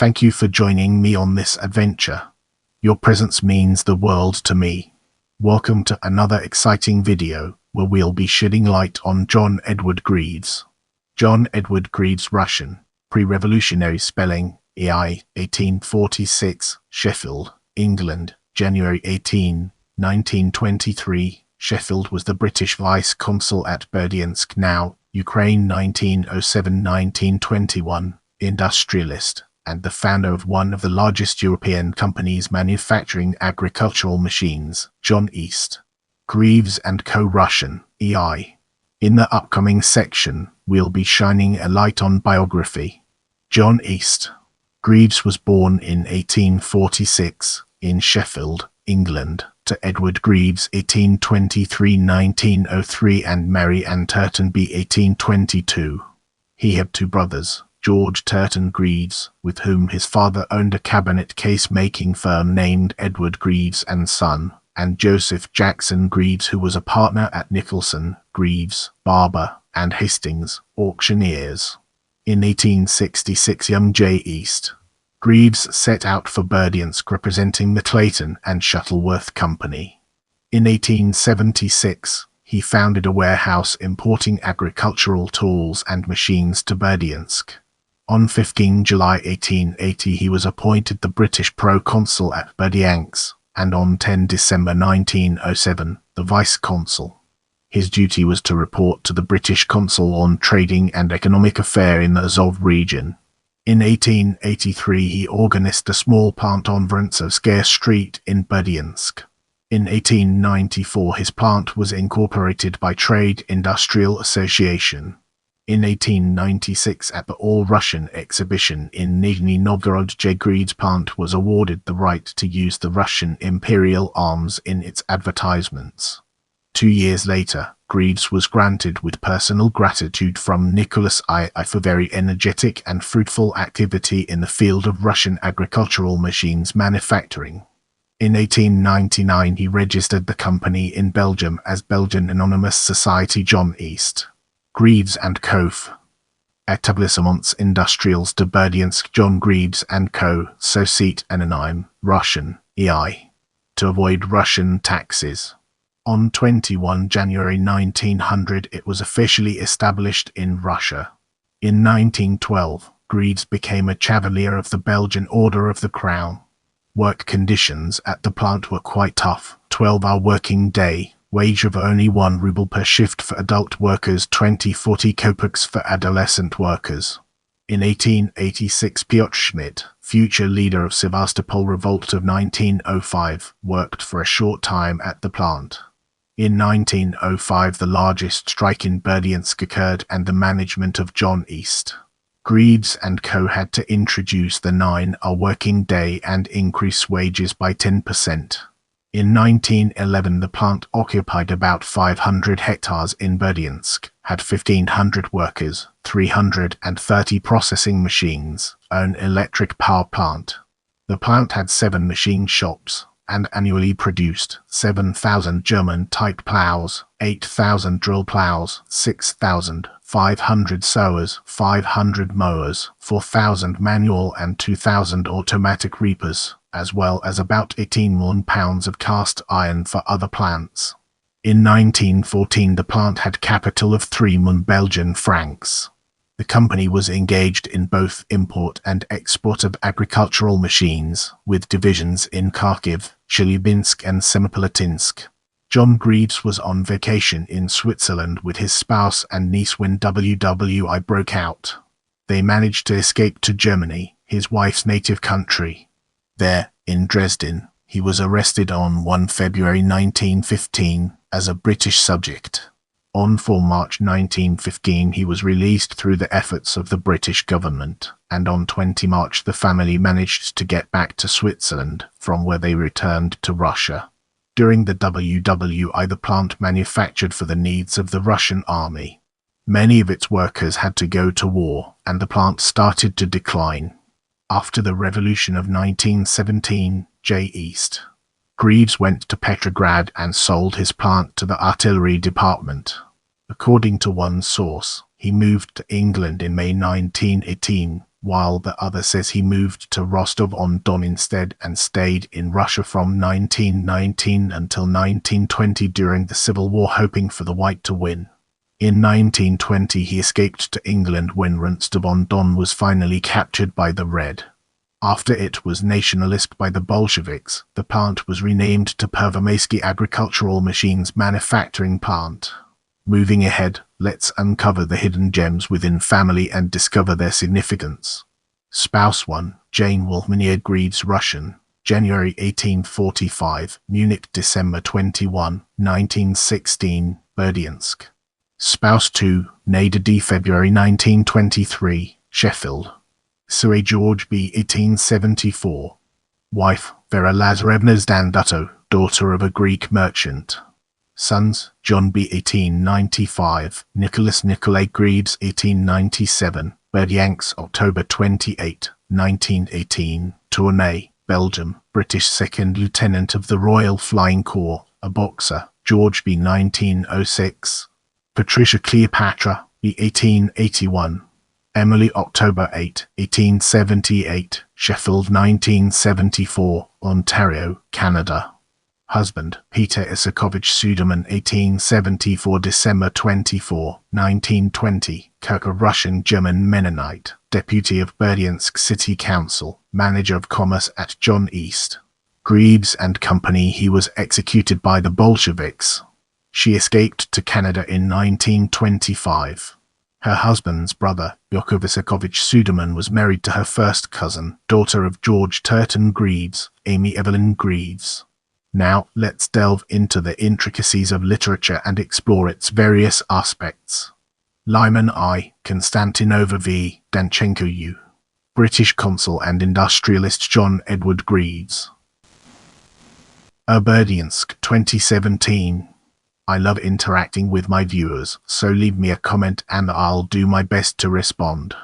Thank you for joining me on this adventure. Your presence means the world to me. Welcome to another exciting video, where we'll be shedding light on John Edward Greaves. John Edward Greaves, Russian, pre-revolutionary spelling, EI, 1846, Sheffield, England, January 18, 1923. Sheffield was the British vice-consul at Berdiansk, now Ukraine, 1907-1921, industrialist, and the founder of one of the largest European companies manufacturing agricultural machines, John Greaves and Co. Russian, EI. In the upcoming section, we'll be shining a light on biography. John Greaves was born in 1846 in Sheffield, England, to Edward Greaves (1823–1903) and Mary Ann Turton B. (1822). He had two brothers, George Turton Greaves, with whom his father owned a cabinet case-making firm named Edward Greaves and Son, and Joseph Jackson Greaves, who was a partner at Nicholson, Greaves, Barber, and Hastings, auctioneers. In 1866, young J. Greaves set out for Berdiansk, representing the Clayton and Shuttleworth Company. In 1876, he founded a warehouse importing agricultural tools and machines to Berdiansk. On 15 July 1880, he was appointed the British pro-consul at Berdiansk, and on 10 December 1907, the vice-consul. His duty was to report to the British consul on trading and economic affairs in the Azov region. In 1883, he organized a small plant on Vorontsovskaya Street in Berdiansk. In 1894, his plant was incorporated by Trade Industrial Association. In 1896, at the All-Russian exhibition in Nizhny Novgorod, J. Greaves' plant was awarded the right to use the Russian imperial arms in its advertisements. 2 years later, Greaves was granted with personal gratitude from Nicholas I for very energetic and fruitful activity in the field of Russian agricultural machines manufacturing. In 1899, he registered the company in Belgium as Belgian Anonymous Society John Greaves and Co. Établissements Industriels de Berdiansk John Greaves and Co. Société Anonyme, Russian, EI. To avoid Russian taxes. On 21 January 1900, it was officially established in Russia. In 1912, Greaves became a Chevalier of the Belgian Order of the Crown. Work conditions at the plant were quite tough: 12-hour working day, wage of only 1 ruble per shift for adult workers, 20–40 kopecks for adolescent workers. In 1886, Pyotr Schmidt, future leader of Sevastopol Revolt of 1905, worked for a short time at the plant. In 1905, the largest strike in Berdiansk occurred, and the management of John Greaves and Co. had to introduce the 9-hour working day and increase wages by 10%. In 1911, the plant occupied about 500 hectares in Berdiansk, had 1,500 workers, 330 processing machines, an electric power plant. The plant had 7 machine shops, and annually produced 7,000 German-type plows, 8,000 drill plows, 6,500 sowers, 500 mowers, 4,000 manual and 2,000 automatic reapers, as well as about 18 million pounds of cast iron for other plants. In 1914, the plant had capital of 3 million Belgian francs. The company was engaged in both import and export of agricultural machines, with divisions in Kharkiv, Chelyabinsk and Semipalatinsk. John Greaves was on vacation in Switzerland with his spouse and niece when WWI broke out. They managed to escape to Germany, his wife's native country. There, in Dresden, he was arrested on 1 February 1915 as a British subject. On 4 March 1915, he was released through the efforts of the British government, and on 20 March the family managed to get back to Switzerland, from where they returned to Russia. During the WWI, the plant manufactured for the needs of the Russian army. Many of its workers had to go to war, and the plant started to decline. After the Revolution of 1917, J. Greaves went to Petrograd and sold his plant to the artillery department. According to one source, he moved to England in May 1918, while the other says he moved to Rostov-on-Don instead and stayed in Russia from 1919 until 1920 during the Civil War, hoping for the White to win. In 1920 he escaped to England when Rostov-on-Don was finally captured by the Red. After it was nationalist by the Bolsheviks, the plant was renamed to Pervomaysky Agricultural Machines Manufacturing Plant. Moving ahead, let's uncover the hidden gems within family and discover their significance. Spouse 1, Jane Wolfminiad Greaves, Russian, January 1845, Munich, December 21, 1916, Berdiansk. Spouse 2, Nada D, February 1923, Sheffield. Sue George B, 1874. Wife, Vera Lazarevna Zdandato, daughter of a Greek merchant. Sons, John B, 1895, Nicholas Nikolai Greaves, 1897, Berdiansk, October 28, 1918, Tournai, Belgium, British Second Lieutenant of the Royal Flying Corps, a boxer, George B, 1906, Patricia Cleopatra, B, 1881, Emily, October 8, 1878, Sheffield, 1974, Ontario, Canada. Husband, Peter Isakovich Suderman, 1874, December 24, 1920, Kirk, a Russian-German Mennonite, Deputy of Berdiansk City Council, Manager of Commerce at John East. Greaves and Company. He was executed by the Bolsheviks. She escaped to Canada in 1925. Her husband's brother, Yakov Isakovich Suderman, was married to her first cousin, daughter of George Turton Greaves, Amy Evelyn Greaves. Now, let's delve into the intricacies of literature and explore its various aspects. Lyman I, Konstantinova V, Danchenko U. British consul and industrialist John Edward Greaves. Berdiansk, 2017. I love interacting with my viewers, so leave me a comment and I'll do my best to respond.